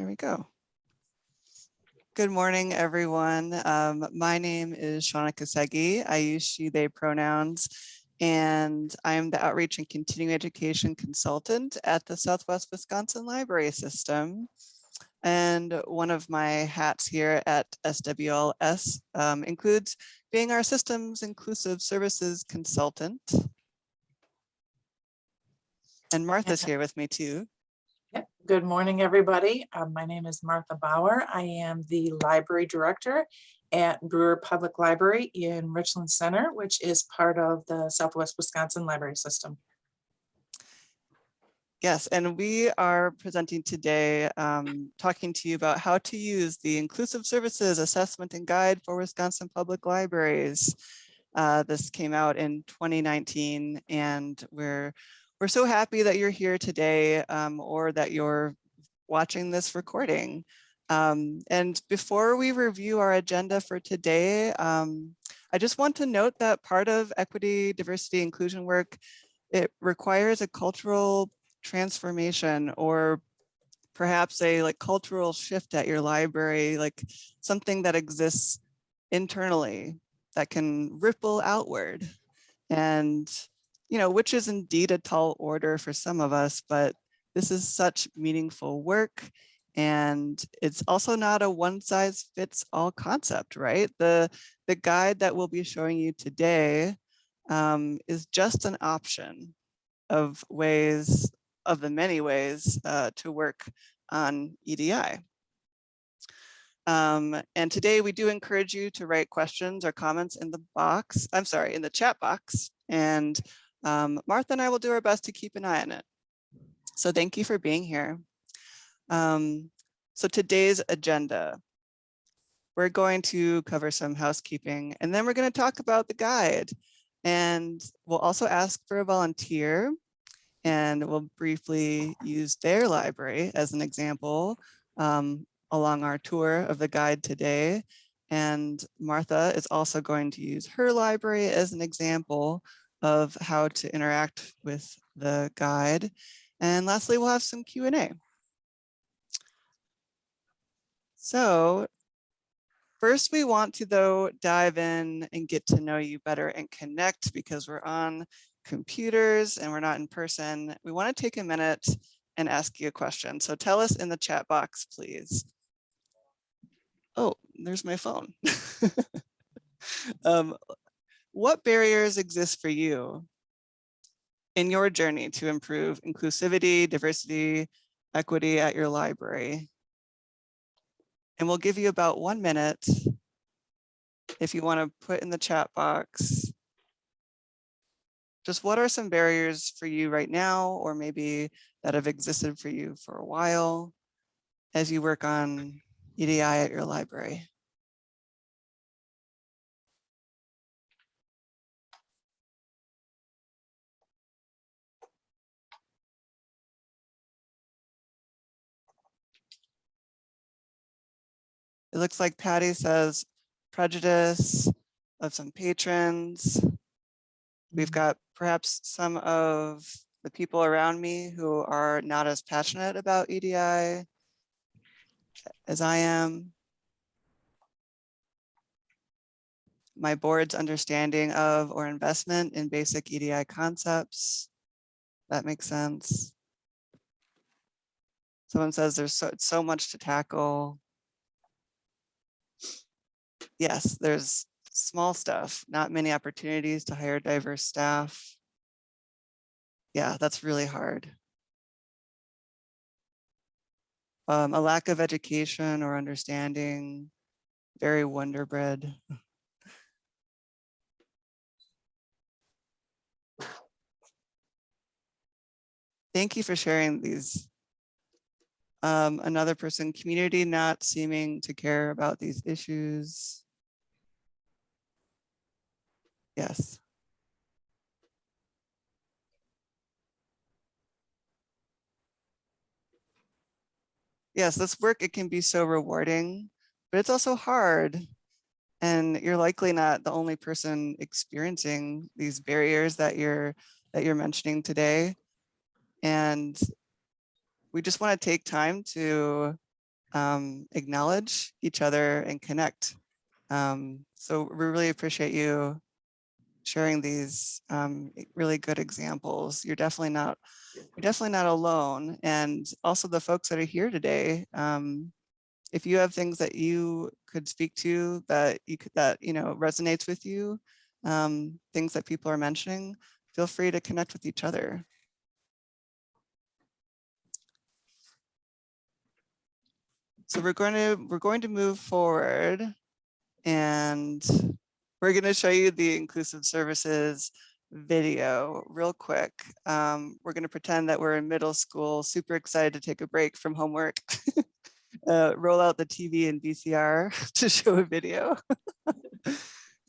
There we go. Good morning, everyone. My name is Shauna Kasegi. I use she, they pronouns, and I am the Outreach and Continuing Education Consultant at the Southwest Wisconsin Library System. And one of my hats here at SWLS includes being our Systems Inclusive Services Consultant. And Martha's here with me too. Yep. Good morning, everybody. My name is Martha Bauer. I am the library director at Brewer Public Library in Richland Center, which is part of the Southwest Wisconsin Library System. Yes, and we are presenting today talking to you about how to use the Inclusive Services Assessment and Guide for Wisconsin Public Libraries. This came out in 2019, and we're so happy that you're here today or that you're watching this recording. And before we review our agenda for today, I just want to note that part of equity, diversity, inclusion work, it requires a cultural transformation or perhaps a cultural shift at your library, like something that exists internally that can ripple outward. And which is indeed a tall order for some of us, but this is such meaningful work. And it's also not a one size fits all concept, right? The guide that we'll be showing you today is just an option of the many ways to work on EDI. And today we do encourage you to write questions or comments in the box, in the chat box. And Martha and I will do our best to keep an eye on it. So thank you for being here. So today's agenda, we're going to cover some housekeeping, and then we're going to talk about the guide. And we'll also ask for a volunteer, and we'll briefly use their library as an example along our tour of the guide today. And Martha is also going to use her library as an example of how to interact with the guide. And lastly, we'll have some Q&A. So first, we want to, though, dive in and get to know you better and connect, because we're on computers and we're not in person. We want to take a minute and ask you a question. So tell us in the chat box, please. Oh, there's my phone. What barriers exist for you in your journey to improve inclusivity, diversity, equity at your library? And we'll give you about 1 minute if you want to put in the chat box just what are some barriers for you right now, or maybe that have existed for you for a while as you work on EDI at your library. It looks like Patty says prejudice of some patrons. We've got perhaps some of the people around me who are not as passionate about EDI as I am. My board's understanding of or investment in basic EDI concepts. That makes sense. Someone says there's so much to tackle. Yes, there's small stuff, not many opportunities to hire diverse staff. Yeah, that's really hard. A lack of education or understanding, very wonder bread. Thank you for sharing these. Another person, community not seeming to care about these issues. Yes. Yes, this work, it can be so rewarding, but it's also hard. And you're likely not the only person experiencing these barriers that you're mentioning today. And we just want to take time to acknowledge each other and connect. So we really appreciate you sharing these really good examples. You're definitely not alone. And also the folks that are here today, if you have things that you could speak to that resonates with you, things that people are mentioning, feel free to connect with each other. So we're going to move forward, and we're going to show you the inclusive services video real quick. We're going to pretend that we're in middle school, super excited to take a break from homework. Roll out the TV and VCR to show a video.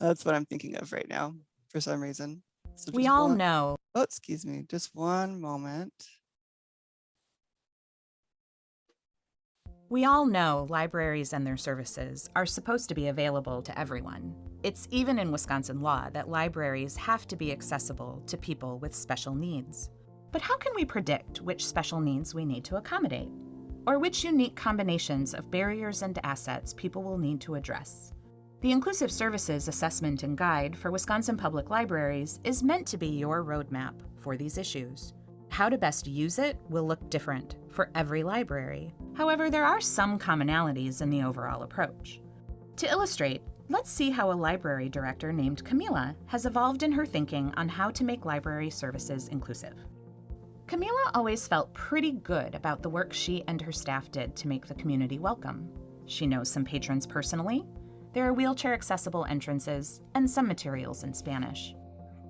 That's what I'm thinking of right now for some reason. So We all know. Oh, excuse me, just one moment. We all know libraries and their services are supposed to be available to everyone. It's even in Wisconsin law that libraries have to be accessible to people with special needs. But how can we predict which special needs we need to accommodate? Or which unique combinations of barriers and assets people will need to address? The Inclusive Services Assessment and Guide for Wisconsin Public Libraries is meant to be your roadmap for these issues. How to best use it will look different for every library. However, there are some commonalities in the overall approach. To illustrate, let's see how a library director named Camila has evolved in her thinking on how to make library services inclusive. Camila always felt pretty good about the work she and her staff did to make the community welcome. She knows some patrons personally. There are wheelchair-accessible entrances and some materials in Spanish.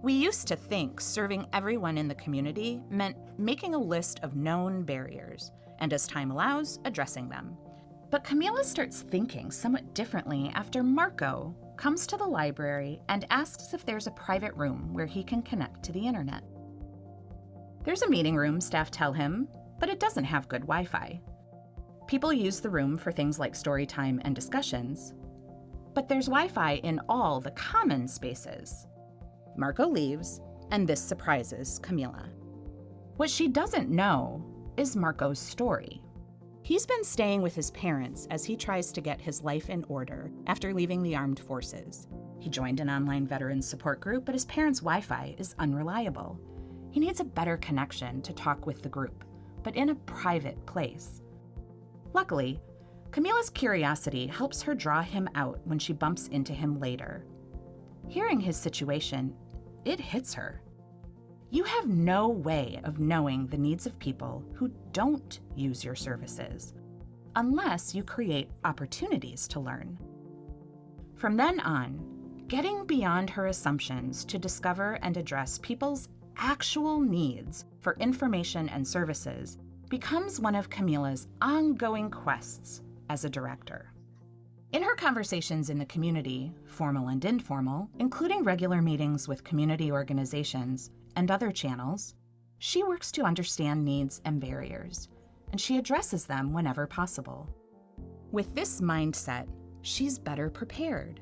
We used to think serving everyone in the community meant making a list of known barriers, and as time allows, addressing them. But Camila starts thinking somewhat differently after Marco comes to the library and asks if there's a private room where he can connect to the internet. There's a meeting room, staff tell him, but it doesn't have good Wi-Fi. People use the room for things like story time and discussions, but there's Wi-Fi in all the common spaces. Marco leaves, and this surprises Camila. What she doesn't know is Marco's story. He's been staying with his parents as he tries to get his life in order after leaving the armed forces. He joined an online veterans support group, but his parents' Wi-Fi is unreliable. He needs a better connection to talk with the group, but in a private place. Luckily, Camila's curiosity helps her draw him out when she bumps into him later. Hearing his situation, it hits her. You have no way of knowing the needs of people who don't use your services, unless you create opportunities to learn. From then on, getting beyond her assumptions to discover and address people's actual needs for information and services becomes one of Camila's ongoing quests as a director. In her conversations in the community, formal and informal, including regular meetings with community organizations and other channels, she works to understand needs and barriers, and she addresses them whenever possible. With this mindset, she's better prepared.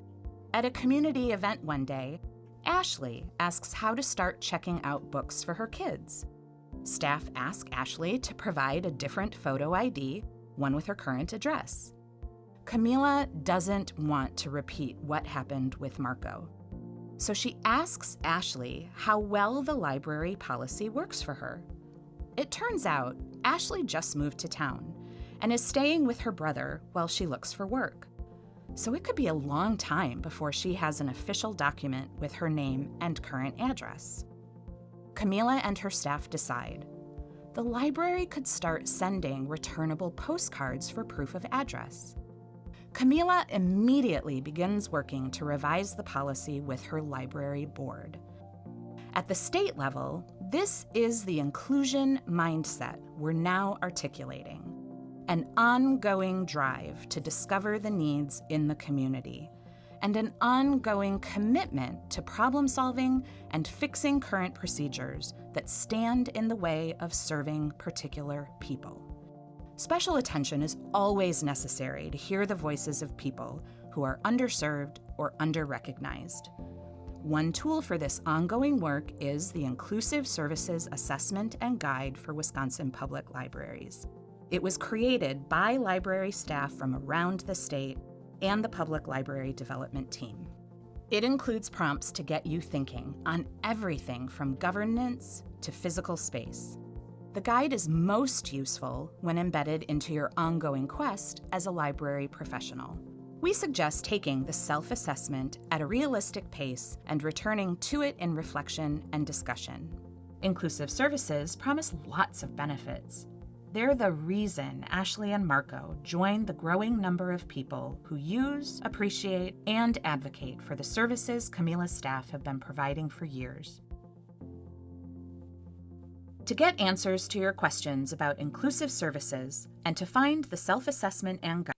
At a community event one day, Ashley asks how to start checking out books for her kids. Staff ask Ashley to provide a different photo ID, one with her current address. Camila doesn't want to repeat what happened with Marco, so she asks Ashley how well the library policy works for her. It turns out Ashley just moved to town and is staying with her brother while she looks for work, so it could be a long time before she has an official document with her name and current address. Camila and her staff decide the library could start sending returnable postcards for proof of address. Camila immediately begins working to revise the policy with her library board. At the state level, this is the inclusion mindset we're now articulating, an ongoing drive to discover the needs in the community, and an ongoing commitment to problem solving and fixing current procedures that stand in the way of serving particular people. Special attention is always necessary to hear the voices of people who are underserved or under-recognized. One tool for this ongoing work is the Inclusive Services Assessment and Guide for Wisconsin Public Libraries. It was created by library staff from around the state and the Public Library Development Team. It includes prompts to get you thinking on everything from governance to physical space. The guide is most useful when embedded into your ongoing quest as a library professional. We suggest taking the self-assessment at a realistic pace and returning to it in reflection and discussion. Inclusive services promise lots of benefits. They're the reason Ashley and Marco join the growing number of people who use, appreciate, and advocate for the services Camilla's staff have been providing for years. To get answers to your questions about inclusive services and to find the self-assessment and guide.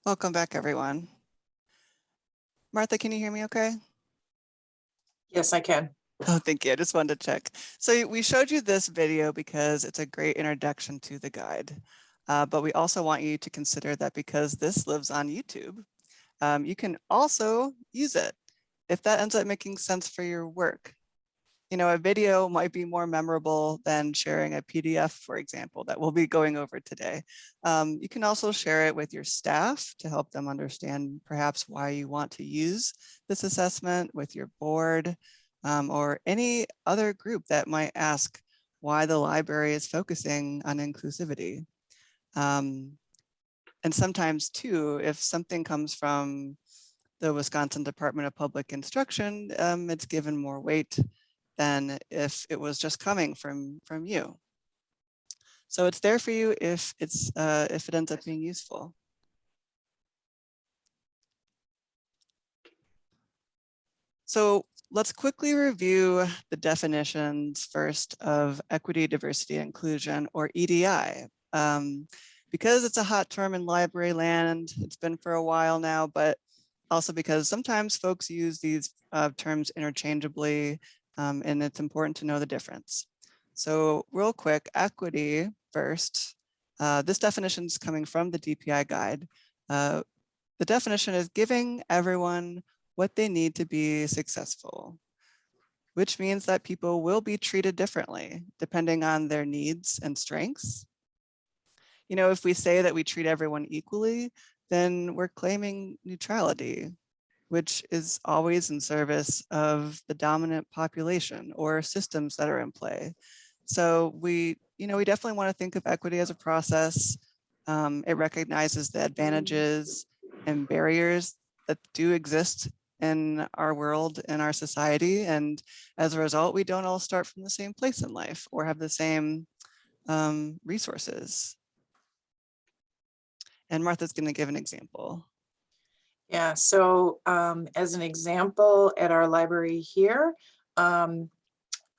Welcome back, everyone. Martha, can you hear me okay? Yes, I can. Oh, thank you. I just wanted to check. So we showed you this video because it's a great introduction to the guide. But we also want you to consider that because this lives on YouTube, you can also use it if that ends up making sense for your work. You know, a video might be more memorable than sharing a PDF, for example, that we'll be going over today. You can also share it with your staff to help them understand perhaps why you want to use this assessment, with your board, or any other group that might ask why the library is focusing on inclusivity. And sometimes too, if something comes from the Wisconsin Department of Public Instruction, it's given more weight than if it was just coming from you. So it's there for you if it ends up being useful. So let's quickly review the definitions first of equity, diversity, inclusion, or EDI. Because it's a hot term in library land, it's been for a while now, but also because sometimes folks use these terms interchangeably, and it's important to know the difference. So real quick, equity first. This definition is coming from the DPI guide. The definition is giving everyone what they need to be successful, which means that people will be treated differently depending on their needs and strengths. You know, if we say that we treat everyone equally, then we're claiming neutrality, which is always in service of the dominant population or systems that are in play. So we definitely want to think of equity as a process. It recognizes the advantages and barriers that do exist in our world, in our society. And as a result, we don't all start from the same place in life or have the same resources. And Martha's going to give an example. Yeah, so as an example, at our library here,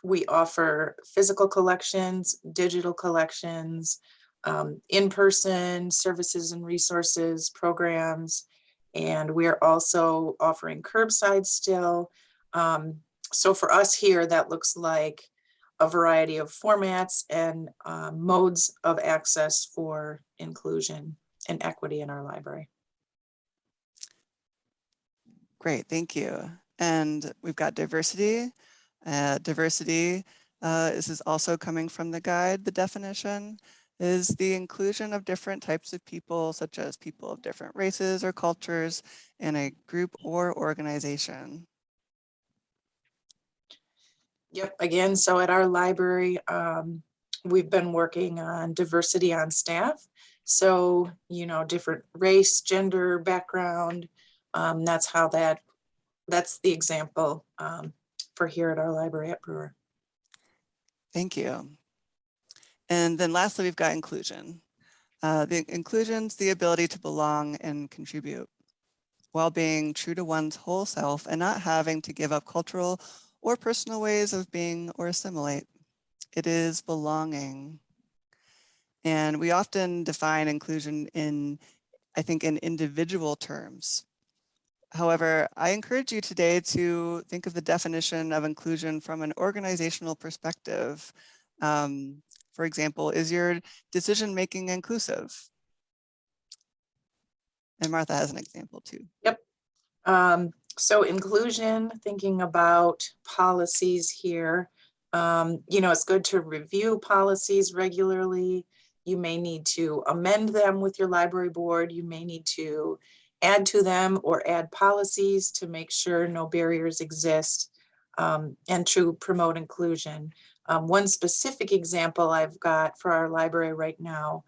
we offer physical collections, digital collections, in-person services and resources programs, and we're also offering curbside still. So for us here, that looks like a variety of formats and modes of access for inclusion and equity in our library. Great, thank you. And we've got diversity. This is also coming from the guide. The definition is the inclusion of different types of people, such as people of different races or cultures in a group or organization. Yep, again, so at our library, we've been working on diversity on staff. So, you know, different race, gender, background, that's the example for here at our library at Brewer. Thank you. And then lastly, we've got inclusion. The inclusion's the ability to belong and contribute while being true to one's whole self and not having to give up cultural or personal ways of being or assimilate. It is belonging. And we often define inclusion in individual terms. However, I encourage you today to think of the definition of inclusion from an organizational perspective. For example, is your decision-making inclusive? And Martha has an example too. Yep. So inclusion, thinking about policies here, It's good to review policies regularly. You may need to amend them with your library board. You may need to add to them or add policies to make sure no barriers exist, and to promote inclusion. One specific example I've got for our library right now,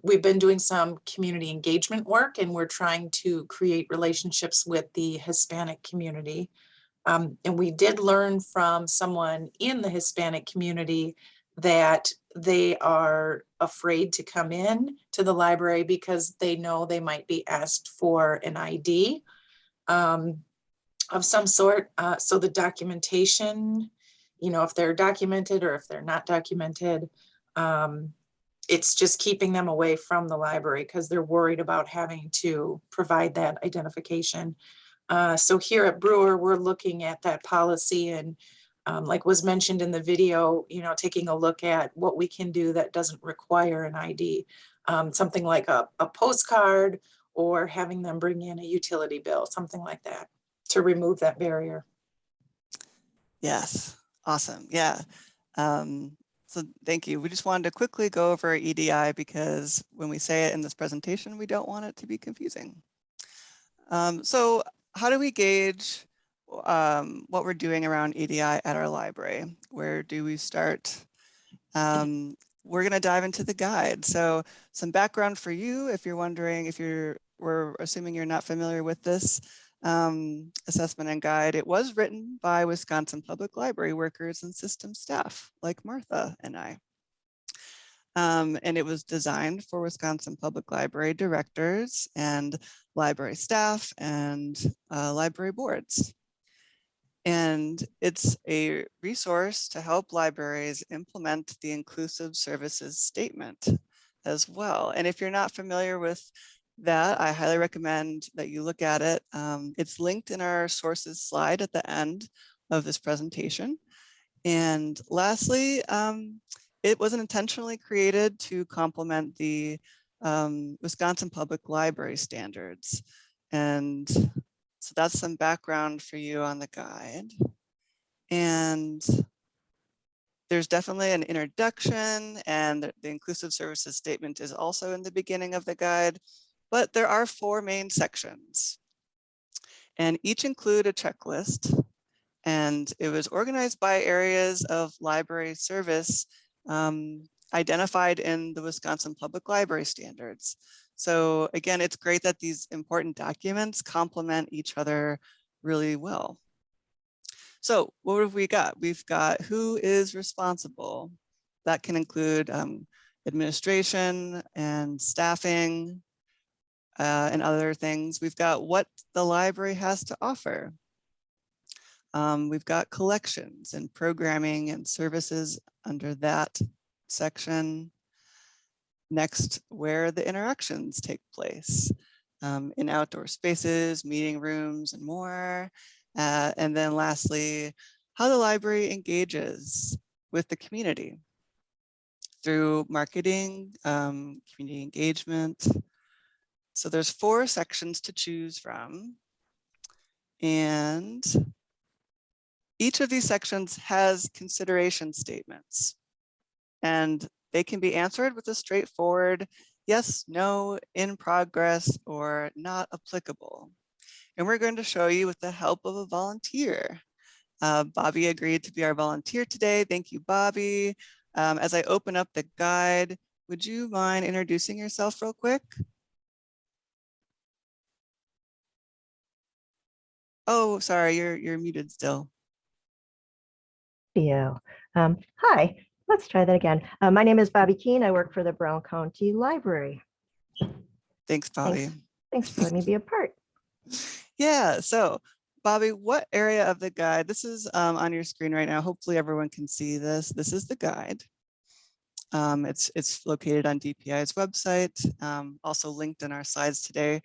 we've been doing some community engagement work, and we're trying to create relationships with the Hispanic community. And we did learn from someone in the Hispanic community that they are afraid to come in to the library because they know they might be asked for an ID of some sort. So the documentation, if they're documented or if they're not documented, it's just keeping them away from the library because they're worried about having to provide that identification. So here at Brewer, we're looking at that policy and like was mentioned in the video, taking a look at what we can do that doesn't require an ID. Something like a postcard or having them bring in a utility bill, something like that to remove that barrier. Yes, awesome. Yeah. So thank you. We just wanted to quickly go over EDI because when we say it in this presentation, we don't want it to be confusing. So how do we gauge what we're doing around EDI at our library? Where do we start? We're going to dive into the guide. So some background for you, if you're wondering, we're assuming you're not familiar with this assessment and guide. It was written by Wisconsin Public Library workers and system staff like Martha and I. And it was designed for Wisconsin Public Library directors and library staff and library boards. And it's a resource to help libraries implement the inclusive services statement as well. And if you're not familiar with that, I highly recommend that you look at it. It's linked in our sources slide at the end of this presentation. And lastly, it was intentionally created to complement the Wisconsin Public Library standards. And so that's some background for you on the guide. And there's definitely an introduction, and the inclusive services statement is also in the beginning of the guide, but there are 4 main sections and each include a checklist. And it was organized by areas of library service identified in the Wisconsin Public Library standards. So again, it's great that these important documents complement each other really well. So what have we got? We've got who is responsible. That can include administration and staffing and other things. We've got what the library has to offer. We've got collections and programming and services under that section. Next, where the interactions take place in outdoor spaces, meeting rooms, and more. And then lastly, how the library engages with the community through marketing, community engagement. So there's 4 sections to choose from. And each of these sections has consideration statements, and they can be answered with a straightforward yes, no, in progress, or not applicable. And we're going to show you with the help of a volunteer. Bobby agreed to be our volunteer today. Thank you, Bobby. As I open up the guide, would you mind introducing yourself real quick? Oh, sorry, you're muted still. Hi, let's try that again. My name is Bobby Keene. I work for the Brown County Library. Thanks, Bobby. Thanks for letting me be a part. Yeah, so Bobby, what area of the guide, this is on your screen right now. Hopefully everyone can see this. This is the guide. It's located on DPI's website, also linked in our slides today.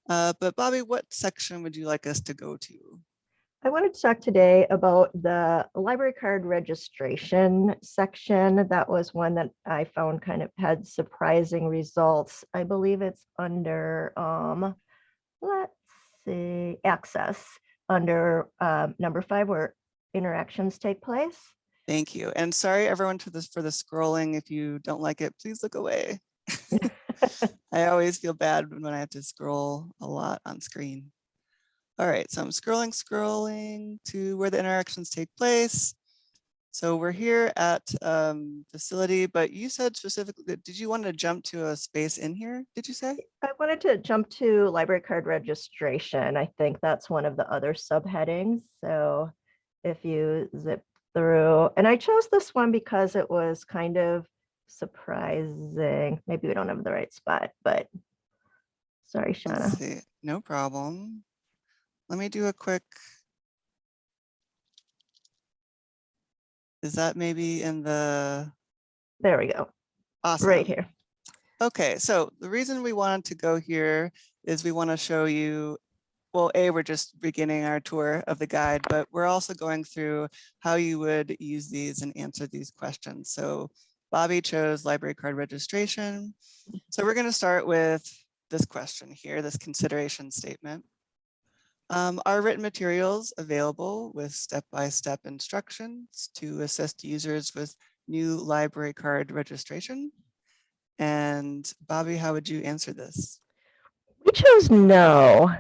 But Bobby, what section would you like us to go to? I wanted to talk today about the library card registration section. That was one that I found kind of had surprising results. I believe it's under, let's see, access under number 5, where interactions take place. Thank you. And sorry everyone for the scrolling. If you don't like it, please look away. I always feel bad when I have to scroll a lot on screen. All right, so I'm scrolling to where the interactions take place. So we're here at facility, but you said specifically, did you want to jump to a space in here? Did you say? I wanted to jump to library card registration. I think that's one of the other subheadings. So if you zip through, and I chose this one because it was kind of surprising. Maybe we don't have the right spot, but sorry, Let's Shauna. see, no problem. Let me do a quick. Is that maybe in the? There we go. Awesome. Right here. Okay, so the reason we wanted to go here is we want to show you, well, we're just beginning our tour of the guide, but we're also going through how you would use these and answer these questions. So Bobby chose library card registration. So we're going to start with this question here, this consideration statement. Are written materials available with step-by-step instructions to assist users with new library card registration? And Bobby, how would you answer this? We chose no.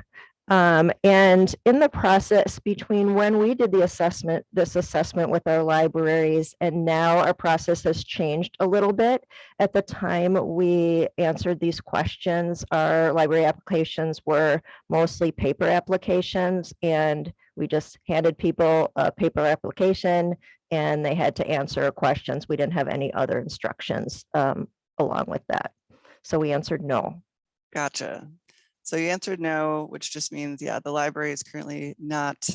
And in the process between when we did this assessment with our libraries, and now our process has changed a little bit. At the time we answered these questions, our library applications were mostly paper applications, and we just handed people a paper application and they had to answer questions. We didn't have any other instructions along with that. So we answered no. Gotcha. So you answered no, which just means, yeah, the library is currently not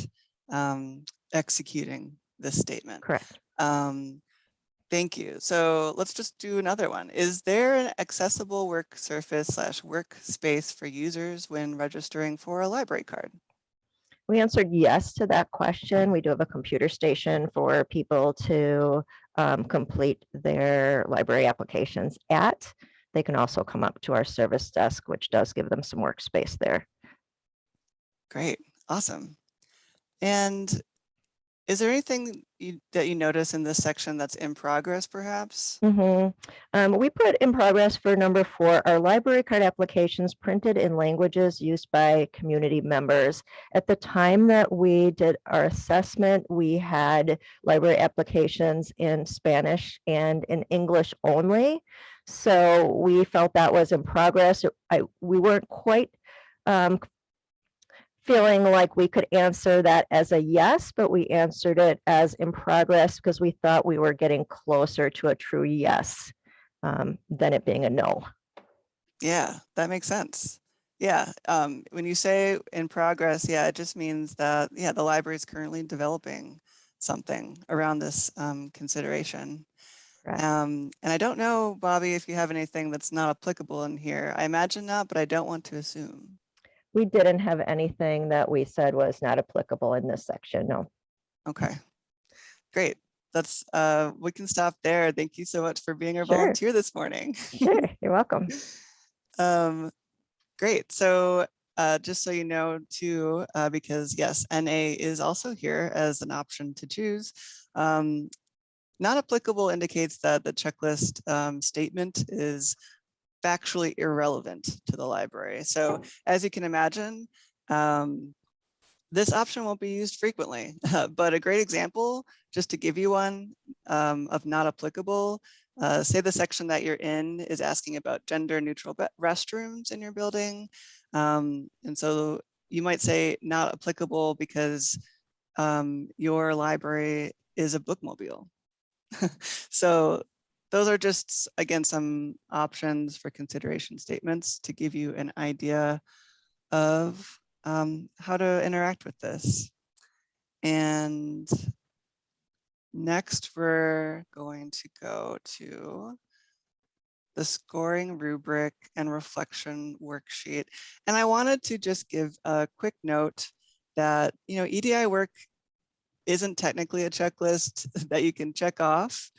executing this statement. Correct. Thank you. So let's just do another one. Is there an accessible work surface / workspace for users when registering for a library card? We answered yes to that question. We do have a computer station for people to complete their library applications at. They can also come up to our service desk, which does give them some workspace there. Great, awesome. And is there anything that you notice in this section that's in progress, perhaps? We put in progress for number 4, our library card applications printed in languages used by community members. At the time that we did our assessment, we had library applications in Spanish and in English only. So we felt that was in progress. We weren't quite feeling like we could answer that as a yes, but we answered it as in progress because we thought we were getting closer to a true yes than it being a no. Yeah, that makes sense. Yeah, when you say in progress, yeah, it just means that, yeah, the library is currently developing something around this consideration. And I don't know, Bobby, if you have anything that's not applicable in here. I imagine not, but I don't want to assume. We didn't have anything that we said was not applicable in this section, no. Okay, great. That's we can stop there. Thank you so much for being our Sure. volunteer this morning. Sure, you're welcome. Great. So just so you know too, because yes, NA is also here as an option to choose. Not applicable indicates that the checklist statement is factually irrelevant to the library. So as you can imagine, this option won't be used frequently, but a great example, just to give you one of not applicable, say the section that you're in is asking about gender neutral restrooms in your building. And so you might say not applicable because your library is a bookmobile. So those are just, again, some options for consideration statements to give you an idea of how to interact with this. And next, we're going to go to the scoring rubric and reflection worksheet. And I wanted to just give a quick note that, you know, EDI work isn't technically a checklist that you can check off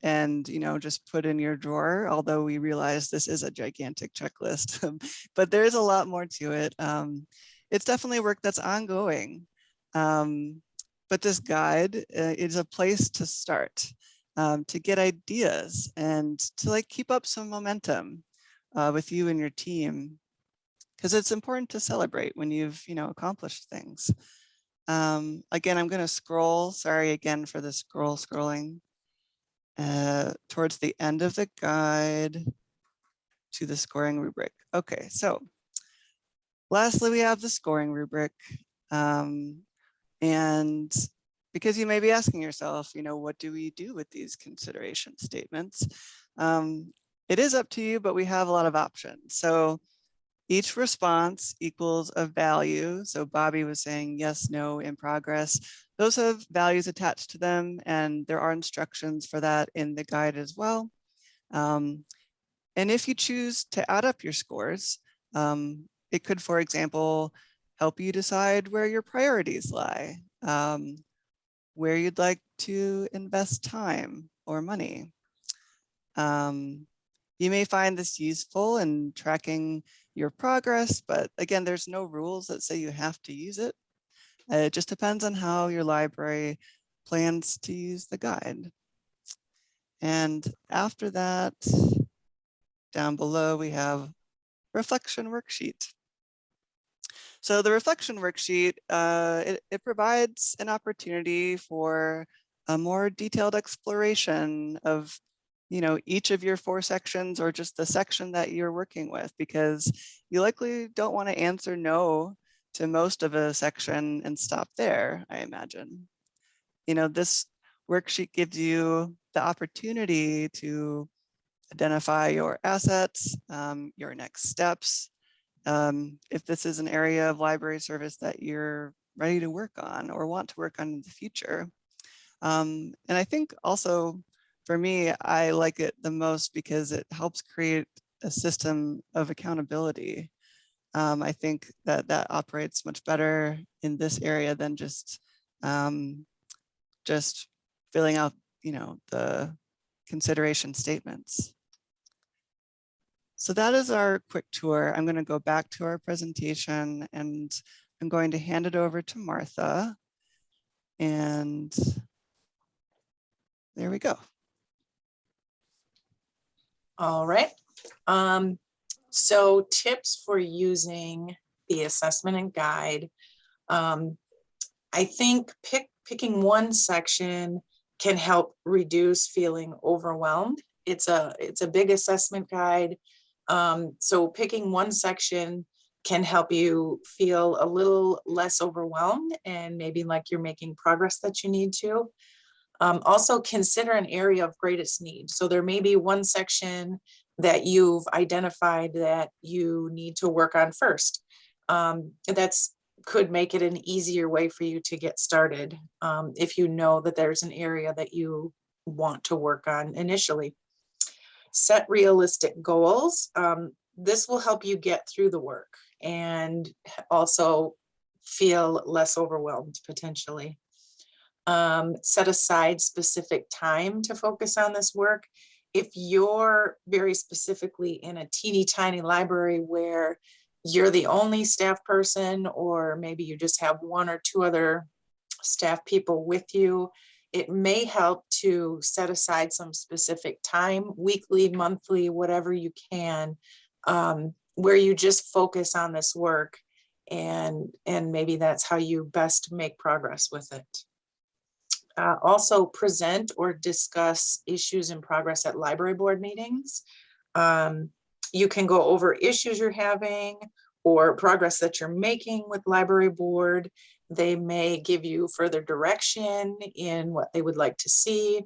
and, you know, just put in your drawer, although we realize this is a gigantic checklist, but there's a lot more to it. It's definitely work that's ongoing. but this guide is a place to start, to get ideas and to like keep up some momentum with you and your team, because it's important to celebrate when you've, accomplished things. Again, I'm going to scroll, sorry again for the scrolling, towards the end of the guide to the scoring rubric. Okay, so lastly, we have the scoring rubric. And because you may be asking yourself, what do we do with these consideration statements? It is up to you, but we have a lot of options. So each response equals a value. So Bobby was saying yes, no, in progress. Those have values attached to them, and there are instructions for that in the guide as well. And if you choose to add up your scores, it could, for example, help you decide where your priorities lie, where you'd like to invest time or money. You may find this useful in tracking your progress, but again, there's no rules that say you have to use it. It just depends on how your library plans to use the guide. And after that, down below, we have reflection worksheet. So the reflection worksheet, it provides an opportunity for a more detailed exploration of each of your 4 sections, or just the section that you're working with, because you likely don't want to answer no to most of a section and stop there, I imagine. This worksheet gives you the opportunity to identify your assets, your next steps, if this is an area of library service that you're ready to work on or want to work on in the future. And I think also, for me, I like it the most because it helps create a system of accountability. I think that operates much better in this area than just filling out, the consideration statements. So that is our quick tour. I'm going to go back to our presentation, and I'm going to hand it over to Martha. And there we go. All right. So tips for using the assessment and guide. I think picking one section can help reduce feeling overwhelmed. It's a big assessment guide. So picking one section can help you feel a little less overwhelmed and maybe like you're making progress that you need to. Also consider an area of greatest need. So there may be one section that you've identified that you need to work on first. That's could make it an easier way for you to get started if you know that there's an area that you want to work on initially. Set realistic goals. This will help you get through the work and also feel less overwhelmed potentially. Set aside specific time to focus on this work. If you're very specifically in a teeny tiny library where you're the only staff person, or maybe you just have 1 or 2 other staff people with you, it may help to set aside some specific time, weekly, monthly, whatever you can, where you just focus on this work, and maybe that's how you best make progress with it. Also present or discuss issues in progress at library board meetings. You can go over issues you're having or progress that you're making with library board. They may give you further direction in what they would like to see.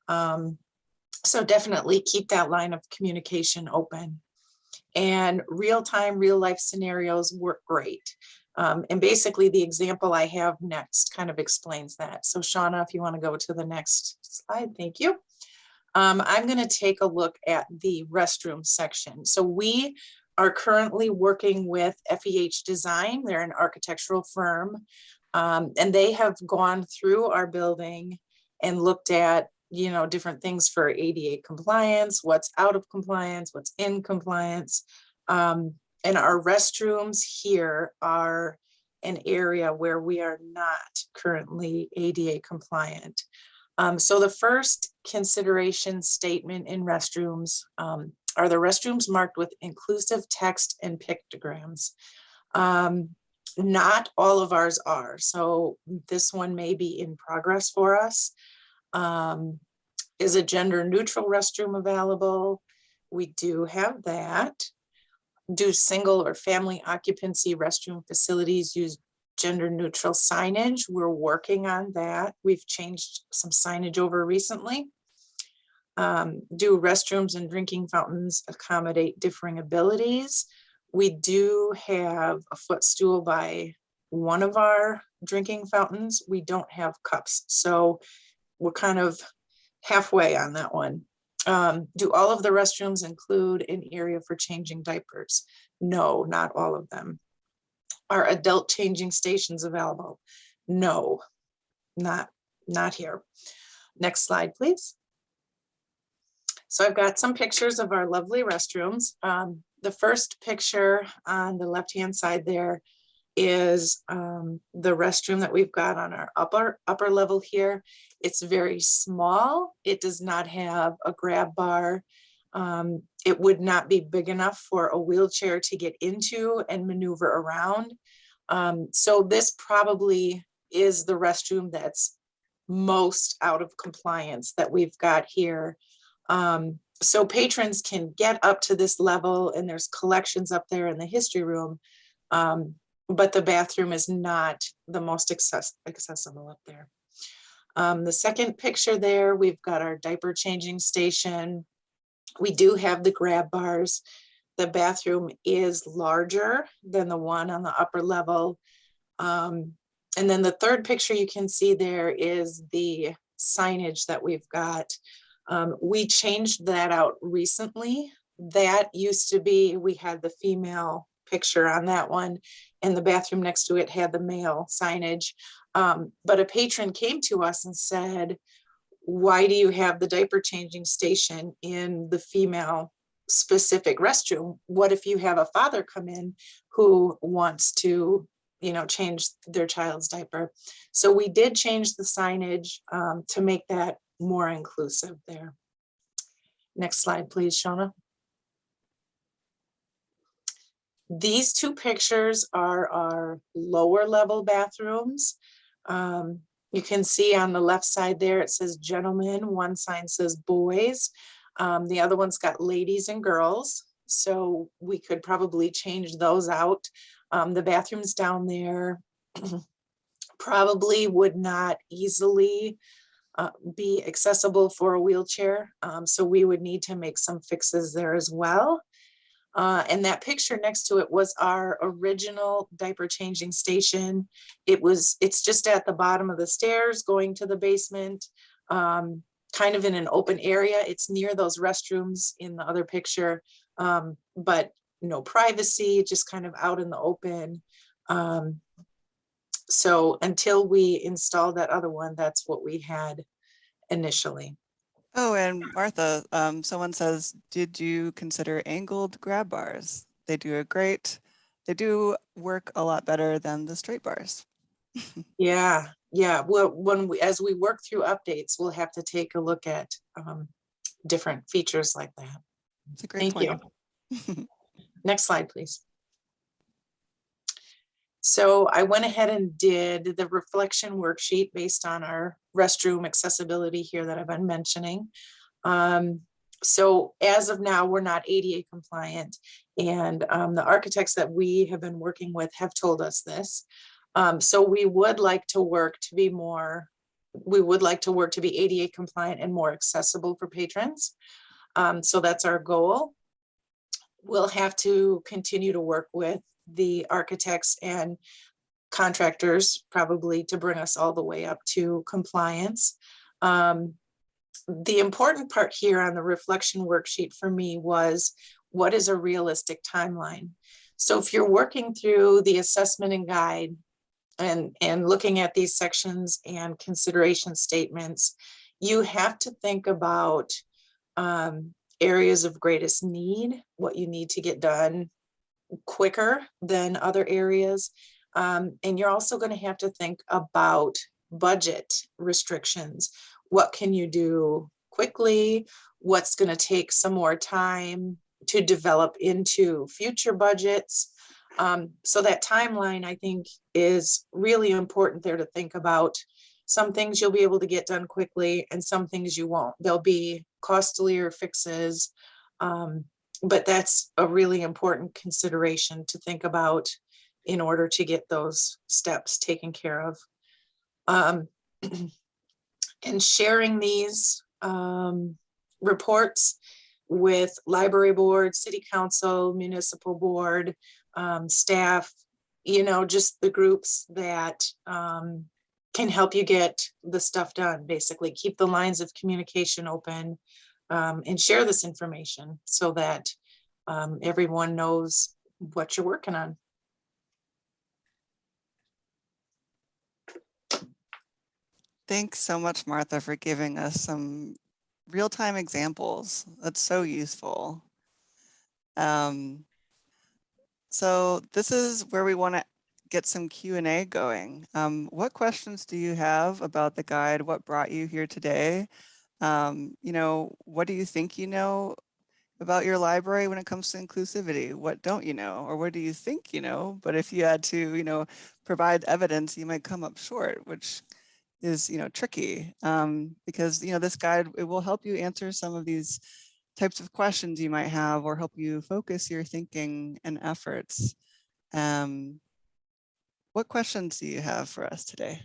So definitely keep that line of communication open. And real-time, real-life scenarios work great. And basically the example I have next kind of explains that. So Shauna, if you want to go to the next slide, thank you. I'm going to take a look at the restroom section. So we are currently working with FEH Design. They're an architectural firm, and they have gone through our building and looked at, different things for ADA compliance, what's out of compliance, what's in compliance. And our restrooms here are an area where we are not currently ADA compliant. So the first consideration statement in restrooms are the restrooms marked with inclusive text and pictograms. Not all of ours are, so this one may be in progress for us. Is a gender neutral restroom available? We do have that. Do single or family occupancy restroom facilities use gender neutral signage? We're working on that. We've changed some signage over recently. Do restrooms and drinking fountains accommodate differing abilities? We do have a footstool by one of our drinking fountains. We don't have cups, so we're kind of halfway on that one. Do all of the restrooms include an area for changing diapers? No, not all of them. Are adult changing stations available? No, not here. Next slide, please. So I've got some pictures of our lovely restrooms. The first picture on the left-hand side there is the restroom that we've got on our upper level here. It's very small. It does not have a grab bar. It would not be big enough for a wheelchair to get into and maneuver around. So this probably is the restroom that's most out of compliance that we've got here. So patrons can get up to this level, and there's collections up there in the history room, but the bathroom is not the most accessible up there. The second picture there, we've got our diaper changing station. We do have the grab bars. The bathroom is larger than the one on the upper level. And then the third picture you can see there is the signage that we've got. We changed that out recently. That used to be, we had the female picture on that one, and the bathroom next to it had the male signage. But a patron came to us and said, why do you have the diaper changing station in the female specific restroom? What if you have a father come in who wants to, change their child's diaper? So we did change the signage to make that more inclusive there. Next slide, please, Shona. These two pictures are our lower level bathrooms. You can see on the left side there, it says gentlemen. One sign says boys. The other one's got ladies and girls. So we could probably change those out. The bathrooms down there probably would not easily be accessible for a wheelchair. So we would need to make some fixes there as well. And that picture next to it was our original diaper changing station. It's just at the bottom of the stairs going to the basement, kind of in an open area. It's near those restrooms in the other picture, but no privacy, just kind of out in the open. So until we installed that other one, that's what we had initially. Oh, and Martha, someone says, did you consider angled grab bars? They do work a lot better than the straight bars. Yeah. Well, as we work through updates, we'll have to take a look at different features like that. It's a great point. You. Next slide, please. So I went ahead and did the reflection worksheet based on our restroom accessibility here that I've been mentioning. So as of now, we're not ADA compliant, and the architects that we have been working with have told us this. So we would like to work to be ADA compliant and more accessible for patrons. So that's our goal. We'll have to continue to work with the architects and contractors probably to bring us all the way up to compliance. The important part here on the reflection worksheet for me was, what is a realistic timeline? So if you're working through the assessment and guide and looking at these sections and consideration statements, you have to think about areas of greatest need, what you need to get done quicker than other areas. And you're also going to have to think about budget restrictions. What can you do quickly? What's going to take some more time to develop into future budgets? So that timeline, I think, is really important there to think about. Some things you'll be able to get done quickly and some things you won't. There'll be costlier fixes, but that's a really important consideration to think about in order to get those steps taken care of. And sharing these reports with library board, city council, municipal board, staff, you know, just the groups that can help you get the stuff done. Basically, keep the lines of communication open and share this information so that everyone knows what you're working on. Thanks so much, Martha, for giving us some real-time examples. That's so useful. So this is where we want to get some Q&A going. What questions do you have about the guide? What brought you here today? You know, what do you think you know about your library when it comes to inclusivity? What don't you know? Or what do you think you know? But if you had to, you know, provide evidence, you might come up short, which is, you know, tricky because, you know, this guide, it will help you answer some of these types of questions you might have or help you focus your thinking and efforts. What questions do you have for us today?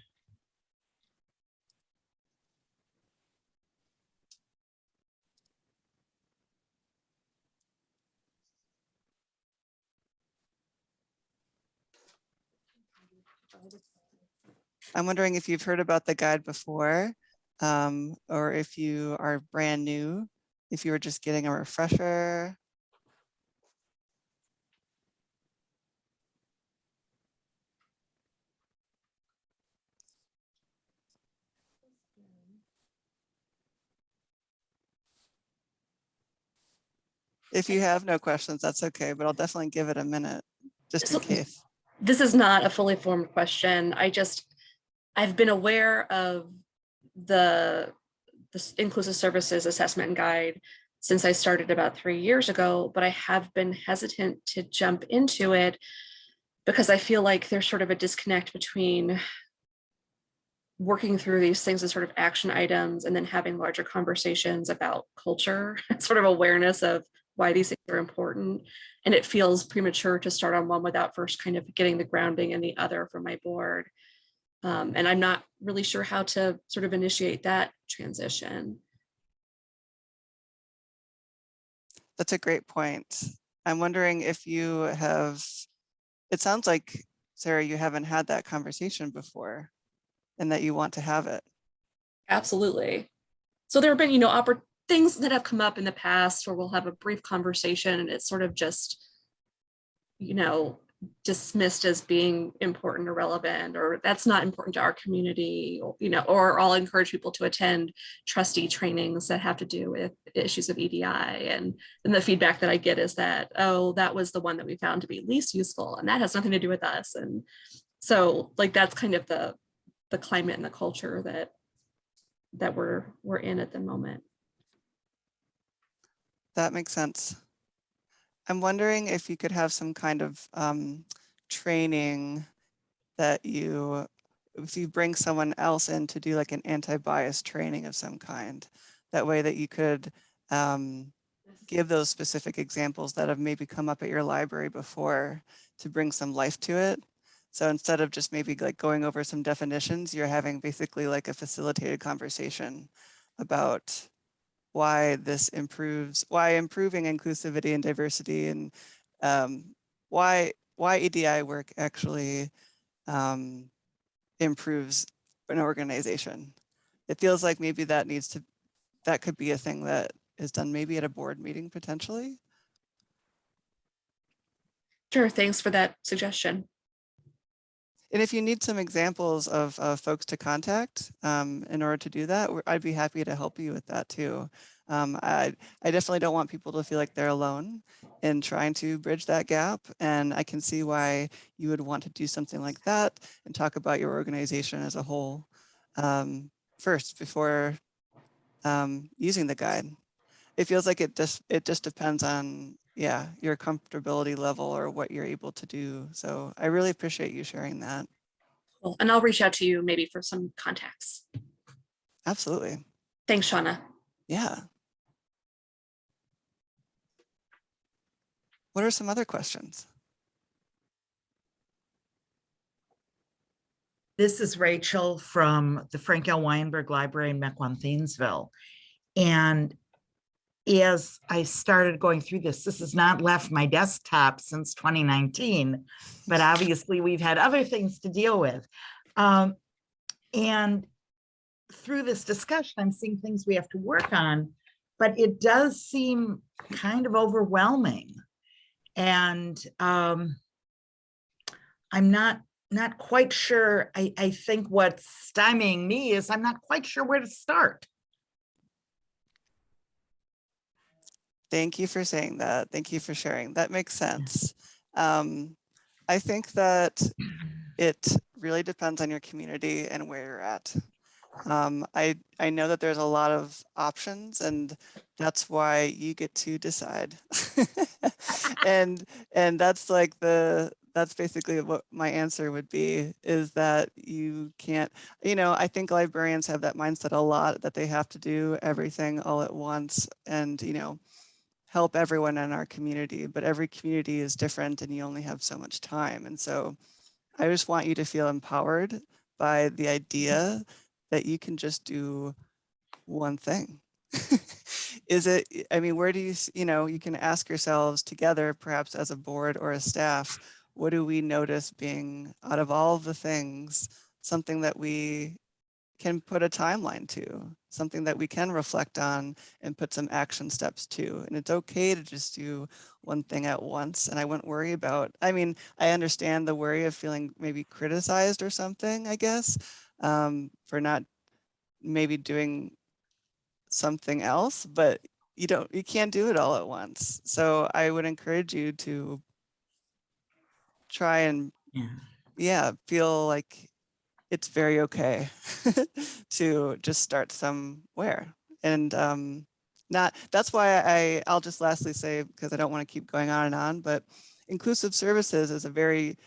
I'm wondering if you've heard about the guide before, or if you are brand new, if you were just getting a refresher. If you have no questions, that's okay, but I'll definitely give it a minute just in case. This is not a fully formed question. I've been aware of the inclusive services assessment and guide since I started about 3 years ago, but I have been hesitant to jump into it because I feel like there's sort of a disconnect between working through these things as sort of action items and then having larger conversations about culture, sort of awareness of why these things are important. And it feels premature to start on one without first kind of getting the grounding in the other from my board. And I'm not really sure how to sort of initiate that transition. That's a great point. I'm wondering if you have, it sounds like, Sarah, you haven't had that conversation before and that you want to have it. Absolutely. So there have been, you know, things that have come up in the past where we'll have a brief conversation and it's sort of just, you know, dismissed as being important or relevant, or that's not important to our community, or, you know, or I'll encourage people to attend trustee trainings that have to do with issues of EDI. And then the feedback that I get is that, oh, that was the one that we found to be least useful and that has nothing to do with us. And so like, that's kind of the climate and the culture that we're in at the moment. That makes sense. I'm wondering if you could have some kind of training that if you bring someone else in to do like an anti-bias training of some kind, that way that you could give those specific examples that have maybe come up at your library before to bring some life to it. So instead of just maybe like going over some definitions, you're having basically like a facilitated conversation about why this improves, why improving inclusivity and diversity, and why EDI work actually improves an organization. It feels like maybe that could be a thing that is done maybe at a board meeting potentially. Sure, thanks for that suggestion. And if you need some examples of folks to contact in order to do that, I'd be happy to help you with that too. I definitely don't want people to feel like they're alone in trying to bridge that gap. And I can see why you would want to do something like that and talk about your organization as a whole first before using the guide. It feels like it just depends on, yeah, your comfortability level or what you're able to do. So I really appreciate you sharing that. Cool. And I'll reach out to you maybe for some contacts. Absolutely. Thanks, Shauna. Yeah. What are some other questions? This is Rachel from the Frank L. Weinberg Library in Mequon, Thiensville. And as I started going through this has not left my desktop since 2019, but obviously we've had other things to deal with. And through this discussion, I'm seeing things we have to work on, but it does seem kind of overwhelming. And I'm not quite sure. I think what's stymieing me is I'm not quite sure where to start. Thank you for saying that. Thank you for sharing. That makes sense. I think that it really depends on your community and where you're at. I know that there's a lot of options, and that's why you get to decide. and that's like that's basically what my answer would be, is that you can't, I think librarians have that mindset a lot, that they have to do everything all at once and, help everyone in our community, but every community is different and you only have so much time. And so I just want you to feel empowered by the idea that you can just do one thing. Where do you can ask yourselves together, perhaps as a board or a staff, what do we notice being, out of all of the things, something that we can put a timeline to, something that we can reflect on and put some action steps to. And it's okay to just do one thing at once. And I wouldn't worry about, I understand the worry of feeling maybe criticized or something, I guess, for not maybe doing something else, but you can't do it all at once. So I would encourage you to try and feel like it's very okay to just start somewhere. And that's why I'll just lastly say, because I don't want to keep going on and on, but inclusive services is a very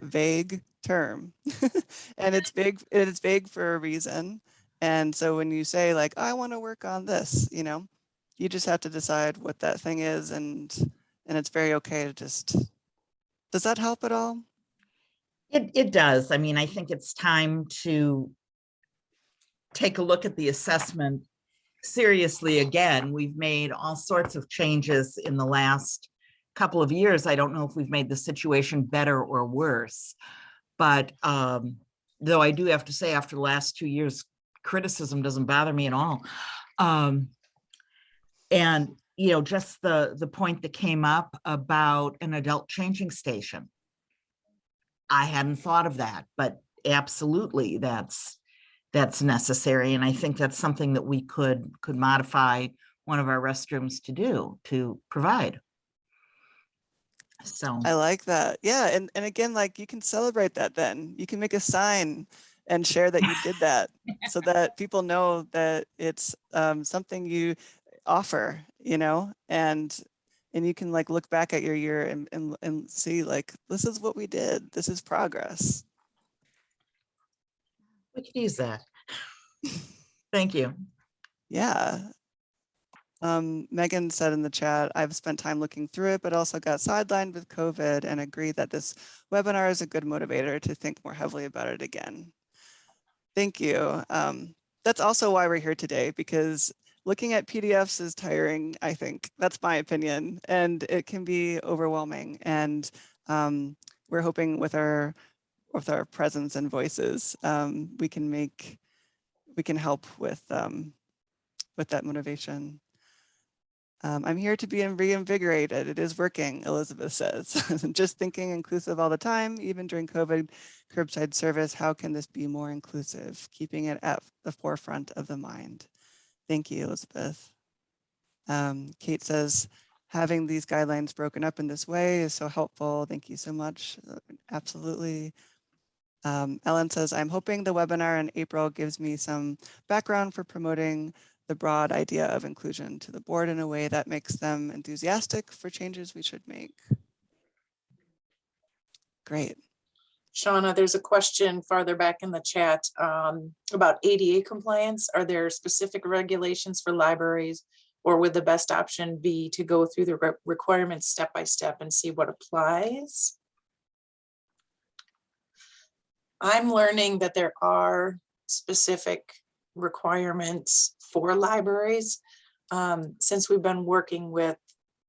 vague term. And it's vague for a reason. And so when you say like, I want to work on this, you just have to decide what that thing is, and it's very okay to just, does that help at all? It does. I think it's time to take a look at the assessment seriously again. We've made all sorts of changes in the last couple of years. I don't know if we've made the situation better or worse, but though I do have to say, after the last 2 years, criticism doesn't bother me at all. And just the point that came up about an adult changing station. I hadn't thought of that, but absolutely that's necessary. And I think that's something that we could modify one of our restrooms to provide. So I like that. Yeah. And again, like, you can celebrate that then. You can make a sign and share that you did that so that people know that it's something you offer, and you can like look back at your year and see like, this is what we did. This is progress. we could use that. Thank you. Yeah. Megan said in the chat, I've spent time looking through it, but also got sidelined with COVID, and agree that this webinar is a good motivator to think more heavily about it again. Thank you. That's also why we're here today, because looking at PDFs is tiring, I think. That's my opinion, and it can be overwhelming. And we're hoping with our presence and voices, we can help with that motivation. I'm here to be reinvigorated. It is working, Elizabeth says. Just thinking inclusive all the time, even during COVID, curbside service. How can this be more inclusive? Keeping it at the forefront of the mind. Thank you, Elizabeth. Kate says, having these guidelines broken up in this way is so helpful. Thank you so much. Absolutely. Ellen says, I'm hoping the webinar in April gives me some background for promoting the broad idea of inclusion to the board in a way that makes them enthusiastic for changes we should make. Great. Shauna, there's a question farther back in the chat about ADA compliance. Are there specific regulations for libraries, or would the best option be to go through the requirements step by step and see what applies? I'm learning that there are specific requirements for libraries since we've been working with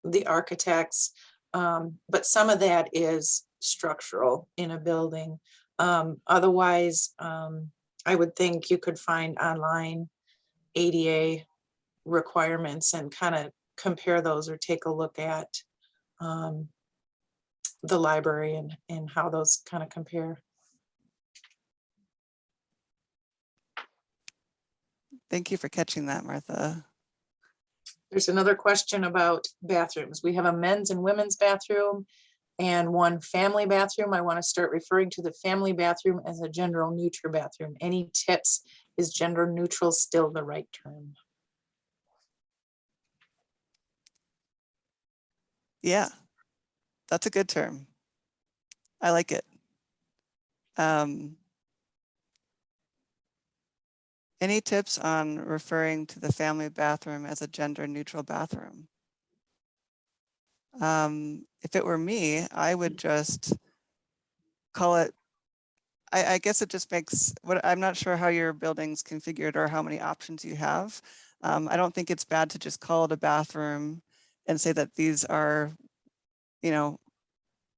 the architects, but some of that is structural in a building. Otherwise, I would think you could find online ADA requirements and kind of compare those or take a look at the library and how those kind of compare. Thank you for catching that, Martha. There's another question about bathrooms. We have a men's and women's bathroom and one family bathroom. I want to start referring to the family bathroom as a gender neutral bathroom. Any tips? Is gender neutral still the right term? Yeah, that's a good term. I like it. Any tips on referring to the family bathroom as a gender neutral bathroom? If it were me, I would just call it, I guess it just makes, I'm not sure how your building's configured or how many options you have. I don't think it's bad to just call it a bathroom and say that these are, you know,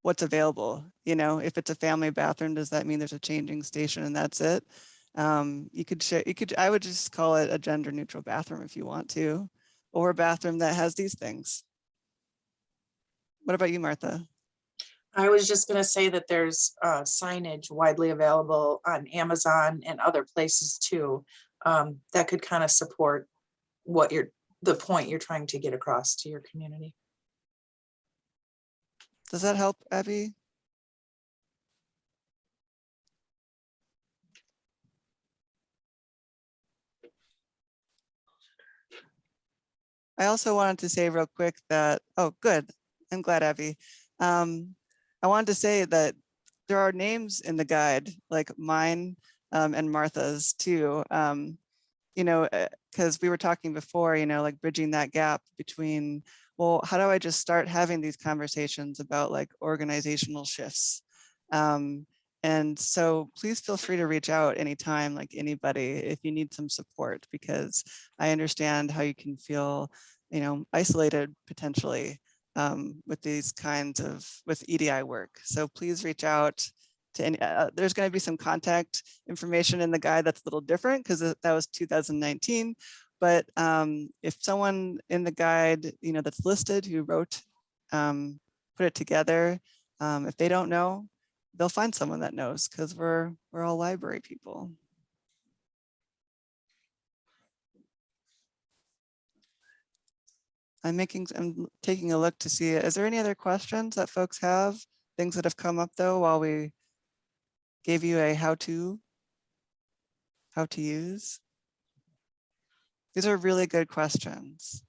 what's available. You know, if it's a family bathroom, does that mean there's a changing station and that's it? I would just call it a gender neutral bathroom if you want to, or a bathroom that has these things. What about you, Martha? I was just going to say that there's signage widely available on Amazon and other places too, that could kind of support what the point you're trying to get across to your community. Does that help, Abby? I also wanted to say real quick that, oh, good. I'm glad, Abby. I wanted to say that there are names in the guide, like mine and Martha's too. You know, because we were talking before, you know, like bridging that gap between, well, how do I just start having these conversations about like organizational shifts? And so please feel free to reach out anytime, like anybody, if you need some support, because I understand how you can feel, you know, isolated potentially with these kinds of, with EDI work. So please reach out to any, there's going to be some contact information in the guide that's a little different because that was 2019. But if someone in the guide, you know, that's listed who wrote, put it together, if they don't know, they'll find someone that knows because we're all library people. I'm taking a look to see, is there any other questions that folks have? Things that have come up though while we gave you a how to use? These are really good questions.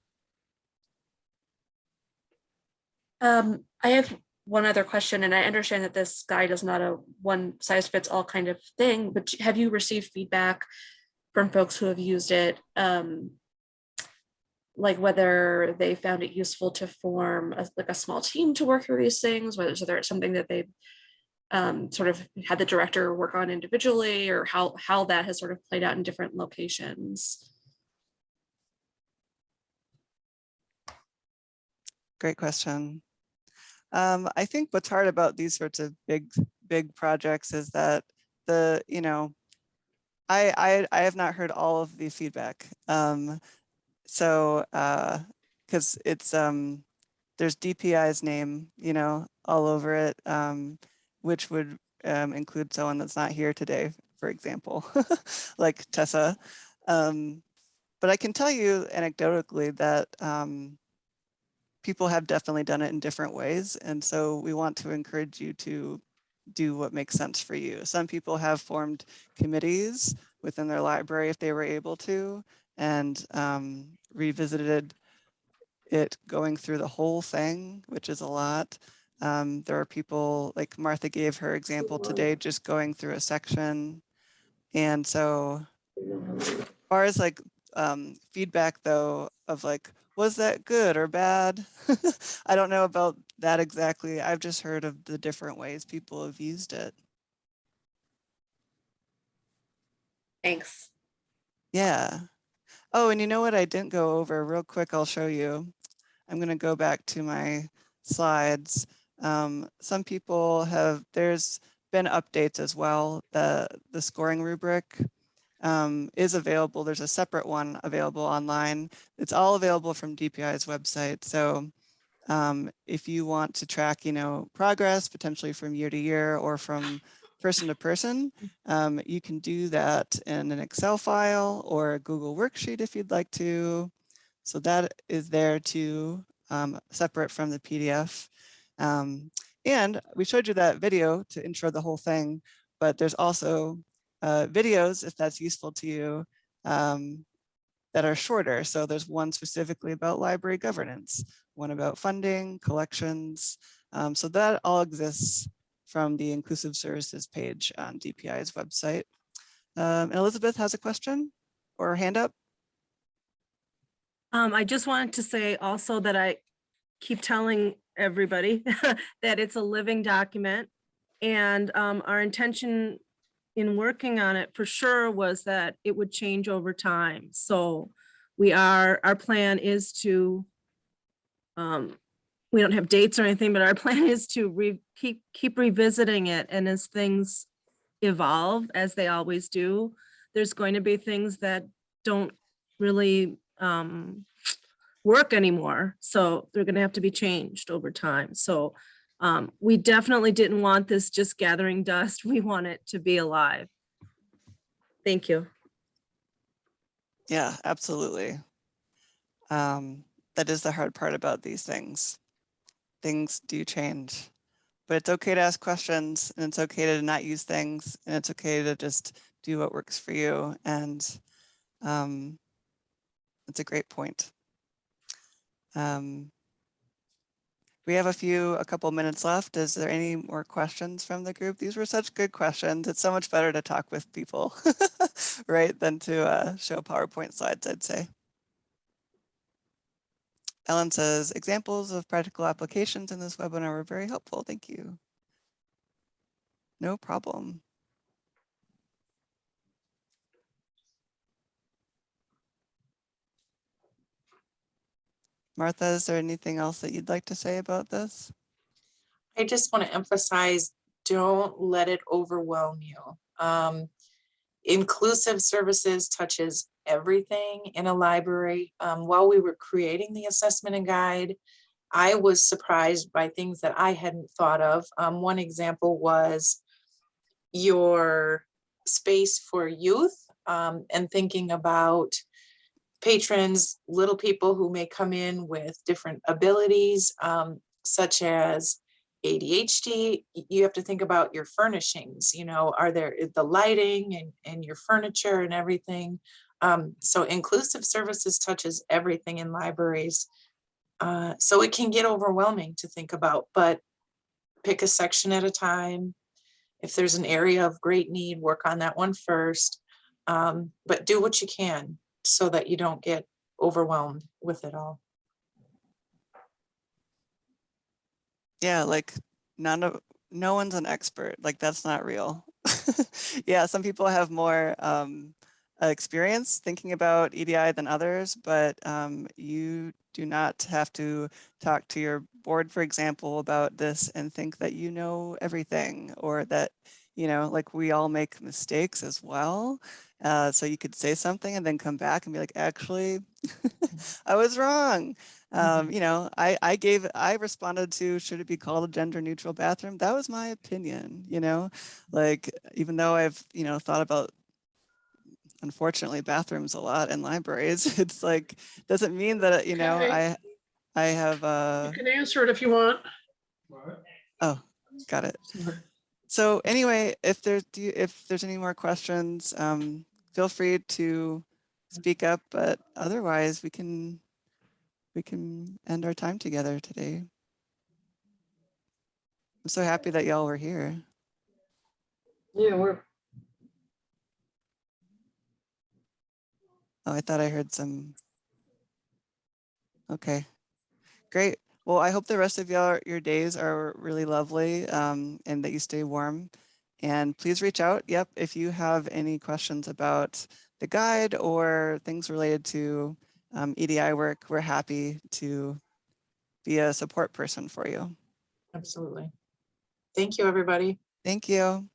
I have one other question, and I understand that this guide is not a one size fits all kind of thing, but have you received feedback from folks who have used it, like whether they found it useful to form like a small team to work through these things, whether there's something that they've sort of had the director work on individually, or how that has sort of played out in different locations? Great question. I think what's hard about these sorts of big projects is that you know, I have not heard all of the feedback. So because it's there's DPI's name, you know, all over it, which would include someone that's not here today, for example, like Tessa. But I can tell you anecdotally that people have definitely done it in different ways. And so we want to encourage you to do what makes sense for you. Some people have formed committees within their library if they were able to, and revisited it going through the whole thing, which is a lot. There are people like Martha gave her example today, just going through a section. And so as far as like feedback though, of like, was that good or bad? I don't know about that exactly. I've just heard of the different ways people have used it. Thanks. Yeah. Oh, and you know what I didn't go over real quick, I'll show you. I'm going to go back to my slides. Some people have, there's been updates as well. The scoring rubric is available. There's a separate one available online. It's all available from DPI's website. So if you want to track, you know, progress potentially from year to year or from person to person, you can do that in an Excel file or a Google worksheet if you'd like to. So that is there too, separate from the PDF. And we showed you that video to intro the whole thing, but there's also videos, if that's useful to you, that are shorter. So there's one specifically about library governance, one about funding, collections. So that all exists from the Inclusive Services page on DPI's website. And Elizabeth has a question or hand up. I just wanted to say also that I keep telling everybody that it's a living document. And our intention in working on it for sure was that it would change over time. So our plan is to, we don't have dates or anything, but our plan is to keep revisiting it. And as things evolve, as they always do, there's going to be things that don't really work anymore. So they're going to have to be changed over time. So we definitely didn't want this just gathering dust. We want it to be alive. Thank you. Yeah, absolutely. That is the hard part about these things. Things do change, but it's okay to ask questions and it's okay to not use things and it's okay to just do what works for you. And it's a great point. We have a couple minutes left. Is there any more questions from the group? These were such good questions. It's so much better to talk with people, right, than to show PowerPoint slides, I'd say. Ellen says, examples of practical applications in this webinar were very helpful. Thank you. No problem. Martha, is there anything else that you'd like to say about this? I just want to emphasize, don't let it overwhelm you. Inclusive services touches everything in a library. While we were creating the assessment and guide, I was surprised by things that I hadn't thought of. One example was your space for youth, and thinking about patrons, little people who may come in with different abilities, such as ADHD. You have to think about your furnishings, you know, are there the lighting and your furniture and everything. So inclusive services touches everything in libraries. So it can get overwhelming to think about, but pick a section at a time. If there's an area of great need, work on that one first, but do what you can so that you don't get overwhelmed with it all. Yeah, like no one's an expert. Like that's not real. Yeah, some people have more experience thinking about EDI than others, but you do not have to talk to your board, for example, about this and think that you know everything, or that, you know, like we all make mistakes as well. So you could say something and then come back and be like, actually, I was wrong. You know, I responded to, should it be called a gender neutral bathroom? That was my opinion, you know, like, even though I've, you know, thought about unfortunately bathrooms a lot in libraries. It's like, doesn't mean that, you know, Okay. I have, You can answer it if you want. oh, got it. So anyway, if there's any more questions, feel free to speak up, but otherwise we can end our time together today. I'm so happy that y'all were here. Yeah, we're Oh, I thought I heard some. Okay, great. Well, I hope the rest of your days are really lovely, and that you stay warm. And please reach out, yep, if you have any questions about the guide or things related to EDI work, we're happy to be a support person for you. Absolutely. Thank you, everybody. Thank you.